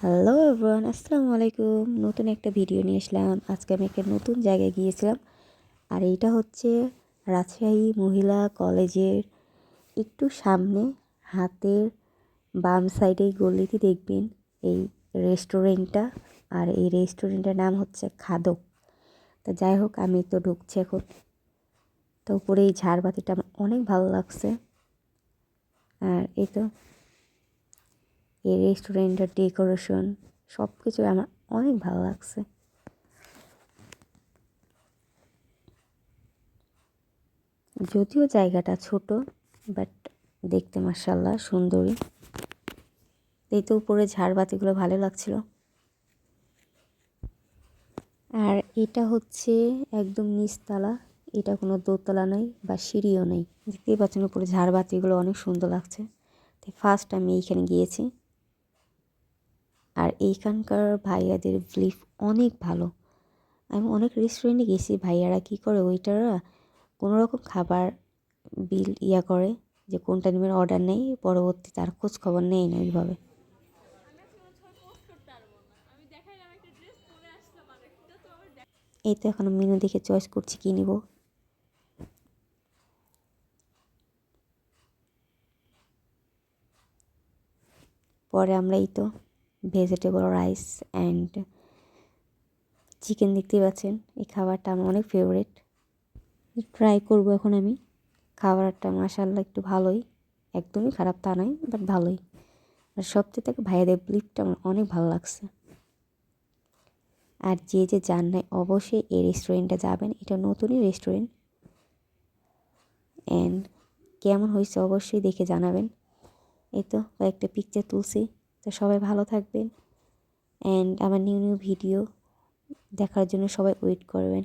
Hello everyone, আসসালামু আলাইকুম। নতুন একটা ভিডিও নিয়ে আসলাম। আজকে আমি একটা নতুন জায়গায় গিয়েছিলাম। আর এইটা হচ্ছে রাজশাহী মহিলা কলেজের একটু সামনে, হাতের বাম সাইডে গলিতে দেখবেন এই রেস্টুরেন্টটা। আর এই রেস্টুরেন্টের নাম হচ্ছে খাদক। তা যাই হোক, আমি তো ঢুকছি এখন। তো উপরে এই ঝাড়বাতিটা আমার অনেক ভালো লাগছে। আর এই তো এই রেস্টুরেন্টের ডেকোরেশন সব কিছু আমার অনেক ভালো লাগছে। যদিও জায়গাটা ছোট, বাট দেখতে মাশাআল্লাহ সুন্দরী। এই তো উপরে ঝাড়বাতিগুলো ভালো লাগছিল। আর এটা হচ্ছে একদম নিচতলা, এটা কোনো দোতলা নয় বা সিঁড়িও নেই। দেখতেই পাচ্ছেন উপরে ঝাড়বাতিগুলো অনেক সুন্দর লাগছে। তাই ফার্স্ট আমি এইখানে গিয়েছি। আর এইখানকার ভাইয়াদের বিলিভ অনেক ভালো। আমি অনেক রেস্টুরেন্টে গেছি, ভাইয়ারা কী করে, ওয়েটাররা কোনো রকম খাবার বিল করে যে কোনটা নেবেন, অর্ডার নেই, পরবর্তী তার খোঁজ খবর নেই না ওইভাবে। এই তো এখন মেনু দেখে চয়েস করছি কী নিব। পরে আমরা এই তো ভেজিটেবল রাইস অ্যান্ড চিকেন দেখতেই পাচ্ছেন। এই খাবারটা আমার অনেক ফেভারিট, ট্রাই করব এখন আমি। খাবারটা মাশাআল্লাহ একটু ভালোই, একদমই খারাপ তা নয়, বাট ভালোই। আর সবচেয়ে থেকে ভাইয়াদের বিলিফটা আমার অনেক ভালো লাগছে। আর যে যে যান নাই অবশ্যই এই রেস্টুরেন্টে যাবেন, এটা নতুনই রেস্টুরেন্ট। অ্যান্ড কেমন হয়েছে অবশ্যই দেখে জানাবেন। এই তো কয়েকটা পিকচার তুলছি। তো সবাই ভালো থাকবেন, অ্যান্ড আমার নিউ নিউ ভিডিও দেখার জন্য সবাই ওয়েট করবেন।